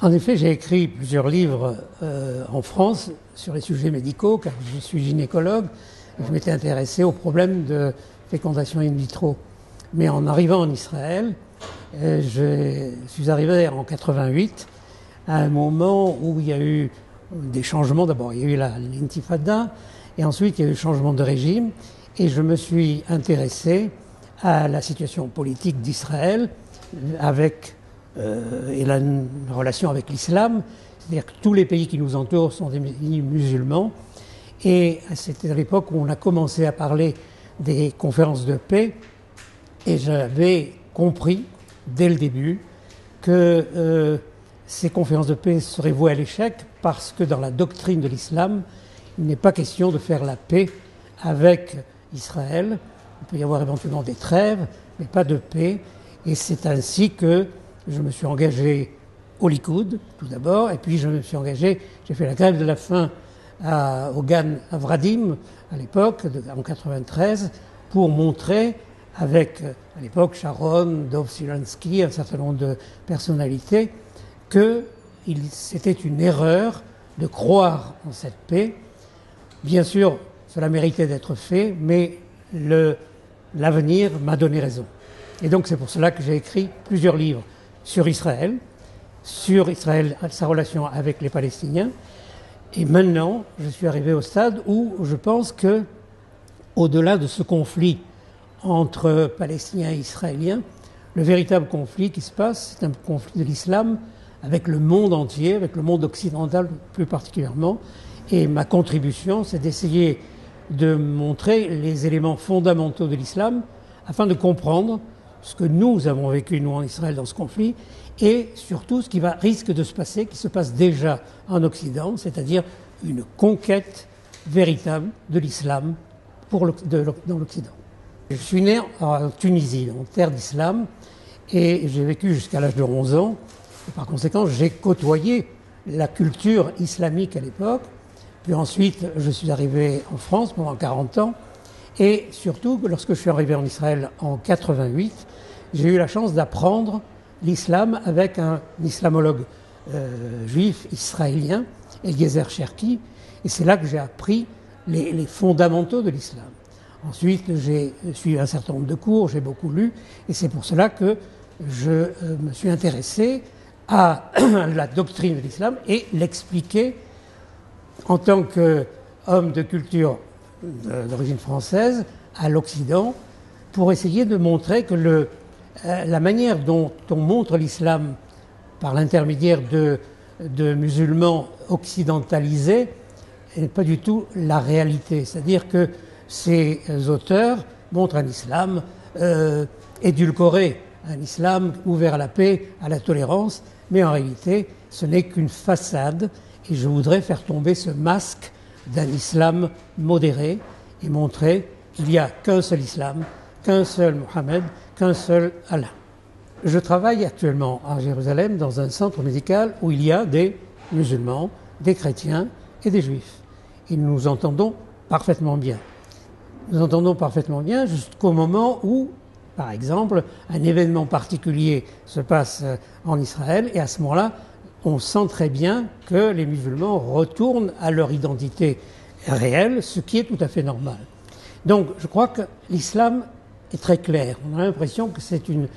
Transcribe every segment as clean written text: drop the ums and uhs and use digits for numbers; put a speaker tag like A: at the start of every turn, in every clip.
A: En effet, j'ai écrit plusieurs livres en France sur les sujets médicaux, car je suis gynécologue. Je m'étais intéressé aux problèmes de fécondation in vitro. Mais en arrivant en Israël, je suis arrivé en 88, à un moment où il y a eu des changements. D'abord, il y a eu l'intifada, et ensuite il y a eu le changement de régime. Et je me suis intéressé à la situation politique d'Israël et la relation avec l'islam. C'est-à-dire que tous les pays qui nous entourent sont des pays musulmans. Et c'était à l'époque où on a commencé à parler des conférences de paix. Et j'avais compris dès le début que ces conférences de paix seraient vouées à l'échec parce que dans la doctrine de l'islam, il n'est pas question de faire la paix avec Israël. Il peut y avoir éventuellement des trêves, mais pas de paix. Et c'est ainsi que je me suis engagé au Likoud, tout d'abord, et puis je me suis engagé, j'ai fait la grève de la faim au Gan Avradim, à l'époque, en 93, pour montrer avec, à l'époque, Sharon, Dov Silansky, un certain nombre de personnalités, que c'était une erreur de croire en cette paix. Bien sûr, cela méritait d'être fait, mais l'avenir m'a donné raison. Et donc c'est pour cela que j'ai écrit plusieurs livres sur Israël, sa relation avec les Palestiniens. Et maintenant, je suis arrivé au stade où je pense que, au-delà de ce conflit entre Palestiniens et Israéliens, le véritable conflit qui se passe, c'est un conflit de l'islam avec le monde entier, avec le monde occidental plus particulièrement. Et ma contribution, c'est d'essayer de montrer les éléments fondamentaux de l'islam afin de comprendre ce que nous avons vécu, nous, en Israël, dans ce conflit, et surtout ce qui risque de se passer, qui se passe déjà en Occident, c'est-à-dire une conquête véritable de l'islam dans l'Occident. Je suis né en Tunisie, en terre d'islam, et j'ai vécu jusqu'à l'âge de 11 ans. Et par conséquent, j'ai côtoyé la culture islamique à l'époque. Puis ensuite, je suis arrivé en France pendant 40 ans. Et surtout, lorsque je suis arrivé en Israël en 88, j'ai eu la chance d'apprendre l'islam avec un islamologue juif israélien, Eliezer Cherki. Et c'est là que j'ai appris les fondamentaux de l'islam. Ensuite, j'ai suivi un certain nombre de cours, j'ai beaucoup lu. Et c'est pour cela que je me suis intéressé à la doctrine de l'islam et l'expliquer en tant qu'homme de culture d'origine française à l'Occident, pour essayer de montrer que la manière dont on montre l'islam par l'intermédiaire de musulmans occidentalisés n'est pas du tout la réalité. C'est-à-dire que ces auteurs montrent un islam édulcoré, un islam ouvert à la paix, à la tolérance, mais en réalité, ce n'est qu'une façade. Et je voudrais faire tomber ce masque d'un islam modéré et montrer qu'il n'y a qu'un seul islam, qu'un seul Mohammed, qu'un seul Allah. Je travaille actuellement à Jérusalem dans un centre médical où il y a des musulmans, des chrétiens et des juifs. Et nous nous entendons parfaitement bien. Nous entendons parfaitement bien jusqu'au moment où, par exemple, un événement particulier se passe en Israël, et à ce moment-là, on sent très bien que les musulmans retournent à leur identité réelle, ce qui est tout à fait normal. Donc, je crois que l'islam est très clair. On a l'impression que c'est une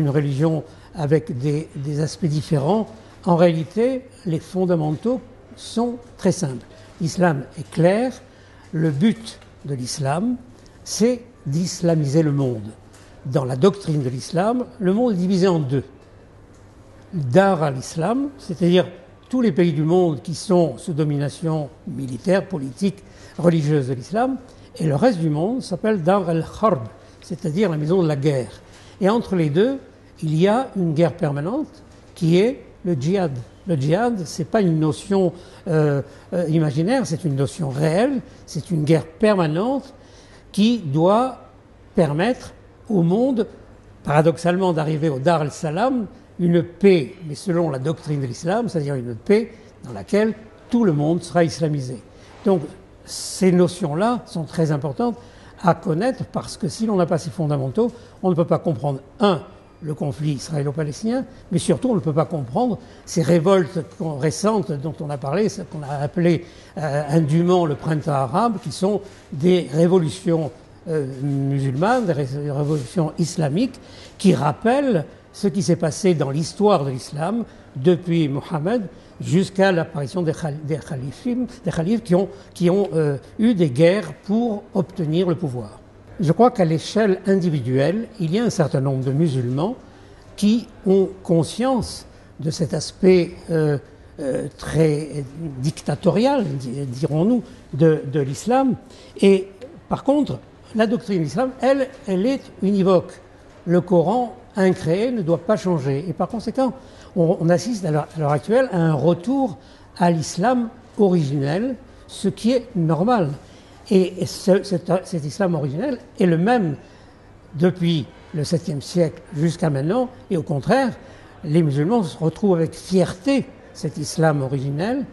A: religion avec des aspects différents. En réalité, les fondamentaux sont très simples. L'islam est clair. Le but de l'islam, c'est d'islamiser le monde. Dans la doctrine de l'islam, le monde est divisé en deux. Dar al-Islam, c'est-à-dire tous les pays du monde qui sont sous domination militaire, politique, religieuse de l'islam, et le reste du monde s'appelle Dar al-Harb, c'est-à-dire la maison de la guerre. Et entre les deux, il y a une guerre permanente qui est le djihad. Le djihad, ce n'est pas une notion imaginaire, c'est une notion réelle, c'est une guerre permanente qui doit permettre au monde, paradoxalement, d'arriver au Dar al-Salam, une paix, mais selon la doctrine de l'islam, c'est-à-dire une paix dans laquelle tout le monde sera islamisé. Donc, ces notions-là sont très importantes à connaître parce que si l'on n'a pas ces fondamentaux, on ne peut pas comprendre, le conflit israélo-palestinien, mais surtout on ne peut pas comprendre ces révoltes récentes dont on a parlé, ce qu'on a appelé indûment le printemps arabe, qui sont des révolutions musulmanes, des révolutions islamiques, qui rappellent ce qui s'est passé dans l'histoire de l'islam depuis Mohammed jusqu'à l'apparition des khalifes qui ont eu des guerres pour obtenir le pouvoir. Je crois qu'à l'échelle individuelle, il y a un certain nombre de musulmans qui ont conscience de cet aspect très dictatorial, dirons-nous, de l'islam. Et par contre, la doctrine de l'islam, elle est univoque. Le Coran incréé ne doit pas changer. Et par conséquent, on assiste à l'heure actuelle à un retour à l'islam originel, ce qui est normal. Et cet islam originel est le même depuis le 7e siècle jusqu'à maintenant. Et au contraire, les musulmans se retrouvent avec fierté cet islam originel.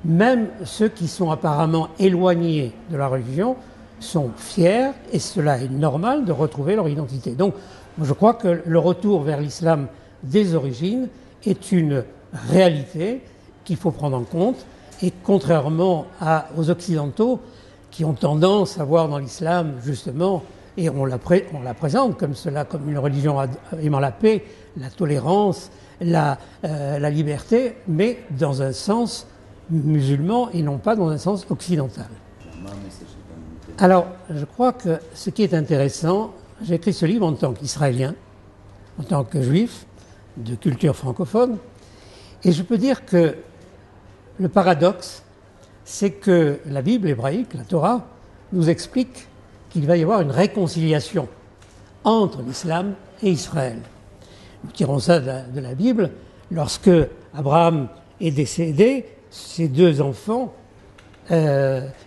A: Même ceux qui sont apparemment éloignés de la religion sont fiers, et cela est normal, de retrouver leur identité. Donc, je crois que le retour vers l'islam des origines est une réalité qu'il faut prendre en compte. Et contrairement aux Occidentaux, qui ont tendance à voir dans l'islam, justement, et on la présente comme cela, comme une religion aimant la paix, la tolérance, la liberté, mais dans un sens musulman et non pas dans un sens occidental. Alors, je crois que ce qui est intéressant, j'ai écrit ce livre en tant qu'Israélien, en tant que juif, de culture francophone, et je peux dire que le paradoxe, c'est que la Bible hébraïque, la Torah, nous explique qu'il va y avoir une réconciliation entre l'islam et Israël. Nous tirons ça de la Bible. Lorsque Abraham est décédé, ses deux enfants,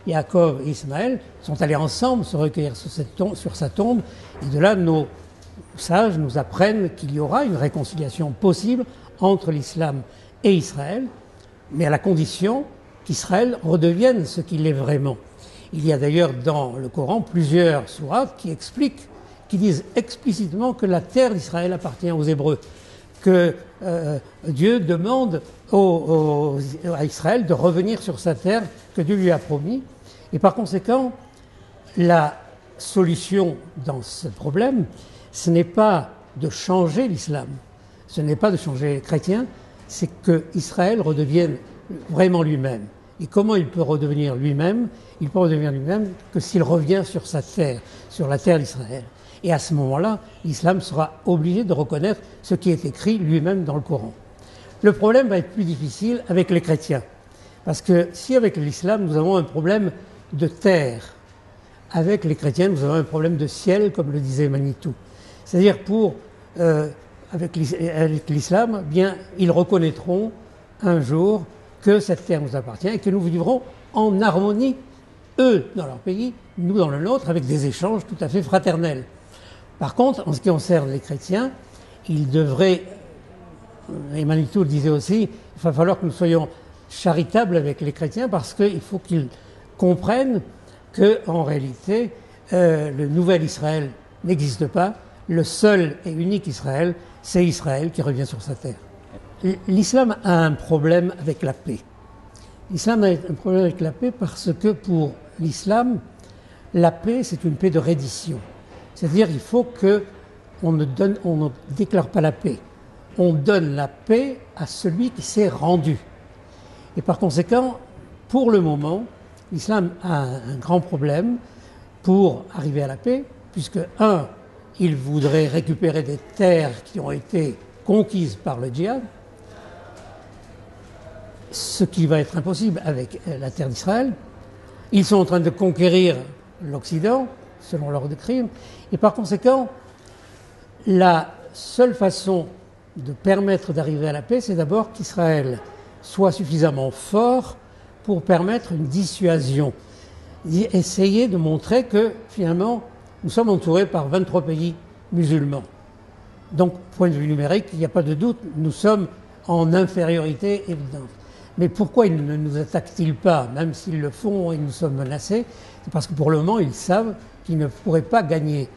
A: Yaakov et Ismaël, sont allés ensemble se recueillir sur sa tombe. Et de là, nos sages nous apprennent qu'il y aura une réconciliation possible entre l'islam et Israël, mais à la condition qu'Israël redevienne ce qu'il est vraiment. Il y a d'ailleurs dans le Coran plusieurs sourates qui disent explicitement que la terre d'Israël appartient aux Hébreux, que Dieu demande à Israël de revenir sur sa terre que Dieu lui a promis. Et par conséquent, la solution dans ce problème, ce n'est pas de changer l'islam, ce n'est pas de changer les chrétiens, c'est que Israël redevienne vraiment lui-même. Et comment il peut redevenir lui-même? Il peut redevenir lui-même que s'il revient sur sa terre, sur la terre d'Israël. Et à ce moment-là, l'islam sera obligé de reconnaître ce qui est écrit lui-même dans le Coran. Le problème va être plus difficile avec les chrétiens. Parce que si avec l'islam, nous avons un problème de terre, avec les chrétiens, nous avons un problème de ciel, comme le disait Manitou. C'est-à-dire avec l'islam, bien, ils reconnaîtront un jour que cette terre nous appartient et que nous vivrons en harmonie, eux dans leur pays, nous dans le nôtre, avec des échanges tout à fait fraternels. Par contre, en ce qui concerne les chrétiens, ils devraient, et Manitou le disait aussi, il va falloir que nous soyons charitables avec les chrétiens parce qu'il faut qu'ils comprennent qu'en réalité, le nouvel Israël n'existe pas. Le seul et unique Israël, c'est Israël qui revient sur sa terre. L'islam a un problème avec la paix. L'islam a un problème avec la paix parce que pour l'islam, la paix, c'est une paix de reddition. C'est-à-dire qu'il faut qu'on ne déclare pas la paix. On donne la paix à celui qui s'est rendu. Et par conséquent, pour le moment, l'islam a un grand problème pour arriver à la paix, puisque, il voudrait récupérer des terres qui ont été conquises par le djihad, ce qui va être impossible avec la terre d'Israël. Ils sont en train de conquérir l'Occident, selon leur doctrine, et par conséquent, la seule façon de permettre d'arriver à la paix, c'est d'abord qu'Israël soit suffisamment fort pour permettre une dissuasion. Essayer de montrer que, finalement, nous sommes entourés par 23 pays musulmans. Donc, point de vue numérique, il n'y a pas de doute, nous sommes en infériorité évidente. Mais pourquoi ils ne nous attaquent-ils pas, même s'ils le font et nous sommes menacés? C'est parce que pour le moment, ils savent qu'ils ne pourraient pas gagner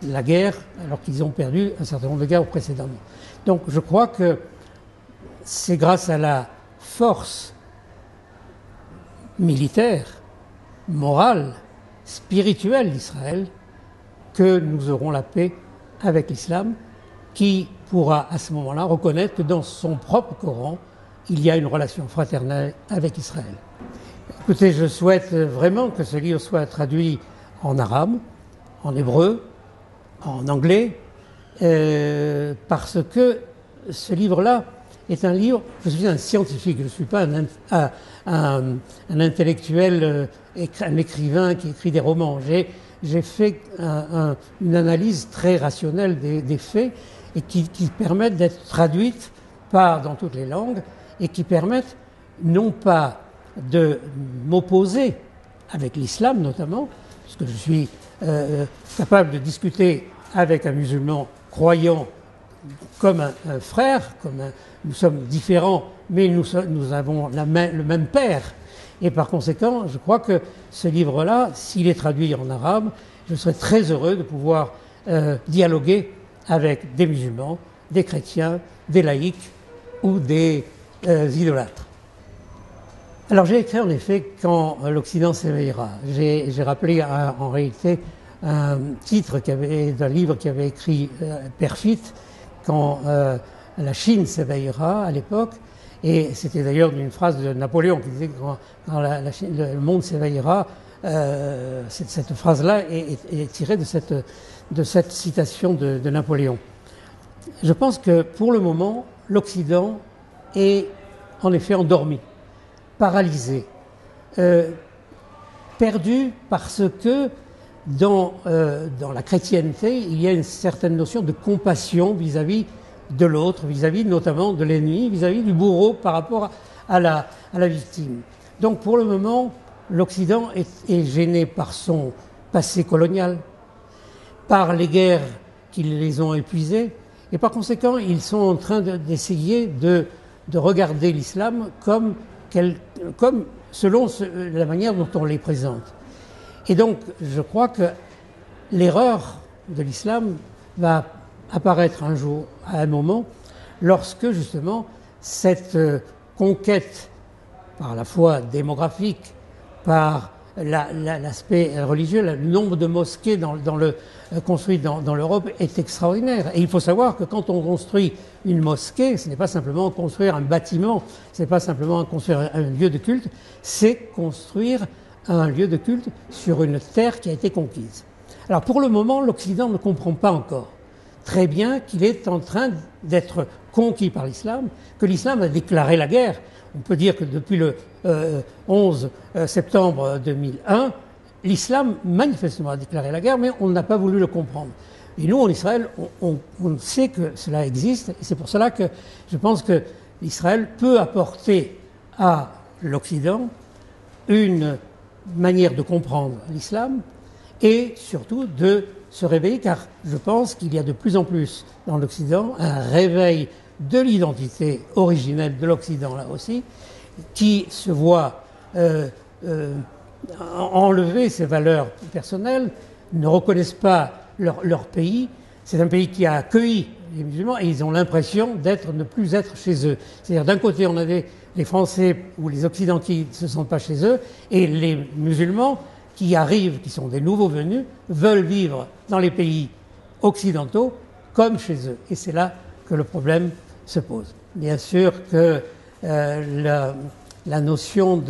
A: la guerre alors qu'ils ont perdu un certain nombre de guerres précédemment. Donc je crois que c'est grâce à la force militaire, morale, spirituelle d'Israël que nous aurons la paix avec l'islam, qui pourra à ce moment-là reconnaître que dans son propre Coran, il y a une relation fraternelle avec Israël. Écoutez, je souhaite vraiment que ce livre soit traduit en arabe, en hébreu, en anglais, parce que ce livre-là est un livre, je suis un scientifique, je ne suis pas un intellectuel, un écrivain qui écrit des romans. J'ai fait une analyse très rationnelle des faits et qui permettent d'être traduites dans toutes les langues et qui permettent non pas de m'opposer avec l'islam notamment, puisque je suis capable de discuter avec un musulman croyant comme un frère, nous sommes différents, mais nous avons le même père. Et par conséquent, je crois que ce livre-là, s'il est traduit en arabe, je serais très heureux de pouvoir dialoguer avec des musulmans, des chrétiens, des laïcs ou des idolâtres. Alors j'ai écrit en effet quand l'Occident s'éveillera. J'ai rappelé en réalité un titre d'un livre qu'avait écrit Perfit quand la Chine s'éveillera à l'époque, et c'était d'ailleurs une phrase de Napoléon qui disait que quand le monde s'éveillera, cette phrase-là est tirée de cette citation de Napoléon. Je pense que pour le moment, l'Occident est en effet endormi, paralysé, perdu parce que dans la chrétienté, il y a une certaine notion de compassion vis-à-vis de l'autre, vis-à-vis notamment de l'ennemi, vis-à-vis du bourreau par rapport à la victime. Donc pour le moment, l'Occident est gêné par son passé colonial, par les guerres qui les ont épuisés, et par conséquent, ils sont en train d'essayer de regarder l'islam comme selon la manière dont on les présente. Et donc, je crois que l'erreur de l'islam va apparaître un jour, à un moment, lorsque justement cette conquête, par la foi démographique, par l'aspect religieux, le nombre de mosquées construites dans l'Europe est extraordinaire. Et il faut savoir que quand on construit une mosquée, ce n'est pas simplement construire un bâtiment, ce n'est pas simplement construire un lieu de culte, c'est construire un lieu de culte sur une terre qui a été conquise. Alors pour le moment, l'Occident ne comprend pas encore très bien qu'il est en train d'être conquis par l'islam, que l'islam a déclaré la guerre. On peut dire que depuis le 11 septembre 2001, l'islam manifestement a déclaré la guerre, mais on n'a pas voulu le comprendre. Et nous, en Israël, on sait que cela existe, et c'est pour cela que je pense que l'Israël peut apporter à l'Occident une manière de comprendre l'islam et surtout de se réveiller, car je pense qu'il y a de plus en plus dans l'Occident un réveil de l'identité originelle de l'Occident là aussi, qui se voit enlever ses valeurs personnelles, ne reconnaissent pas leur pays. C'est un pays qui a accueilli les musulmans et ils ont l'impression ne plus être chez eux. C'est-à-dire d'un côté on avait les Français ou les Occidentaux qui ne se sentent pas chez eux et les musulmans qui arrivent, qui sont des nouveaux venus, veulent vivre dans les pays occidentaux comme chez eux. Et c'est là que le problème se pose. Bien sûr que la notion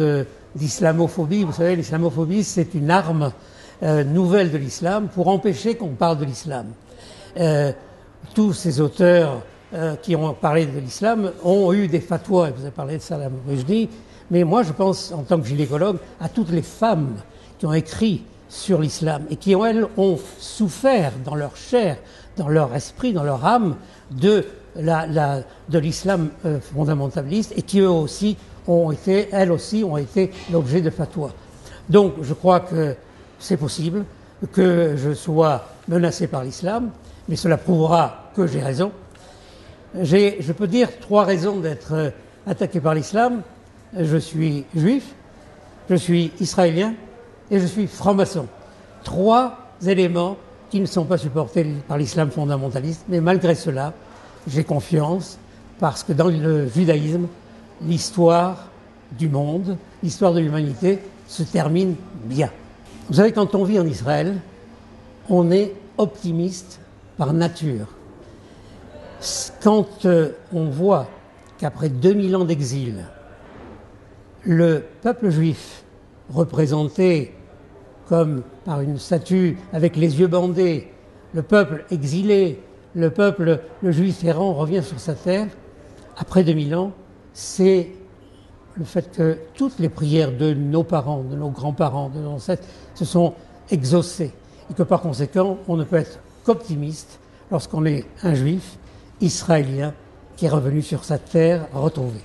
A: d'islamophobie, vous savez, l'islamophobie, c'est une arme nouvelle de l'islam pour empêcher qu'on parle de l'islam. Tous ces auteurs qui ont parlé de l'islam ont eu des fatwas, vous avez parlé de Salam Rushdie, mais moi je pense, en tant que gynécologue, à toutes les femmes qui ont écrit sur l'islam et qui, elles, ont souffert dans leur chair, dans leur esprit, dans leur âme de l'islam fondamentaliste et qui, elles aussi ont été l'objet de fatwas. Donc je crois que c'est possible que je sois menacé par l'islam, mais cela prouvera que j'ai raison. Je peux dire 3 raisons d'être attaqué par l'islam. Je suis juif, je suis israélien et je suis franc-maçon. 3 éléments qui ne sont pas supportés par l'islam fondamentaliste, mais malgré cela, j'ai confiance, parce que dans le judaïsme, l'histoire du monde, l'histoire de l'humanité se termine bien. Vous savez, quand on vit en Israël, on est optimiste par nature. Quand on voit qu'après 2000 ans d'exil, le peuple juif, représenté comme par une statue avec les yeux bandés, le peuple exilé, le juif errant revient sur sa terre, après 2000 ans, c'est le fait que toutes les prières de nos parents, de nos grands-parents, de nos ancêtres se sont exaucées. Et que par conséquent, on ne peut être qu'optimiste lorsqu'on est un juif israélien qui est revenu sur sa terre retrouvée.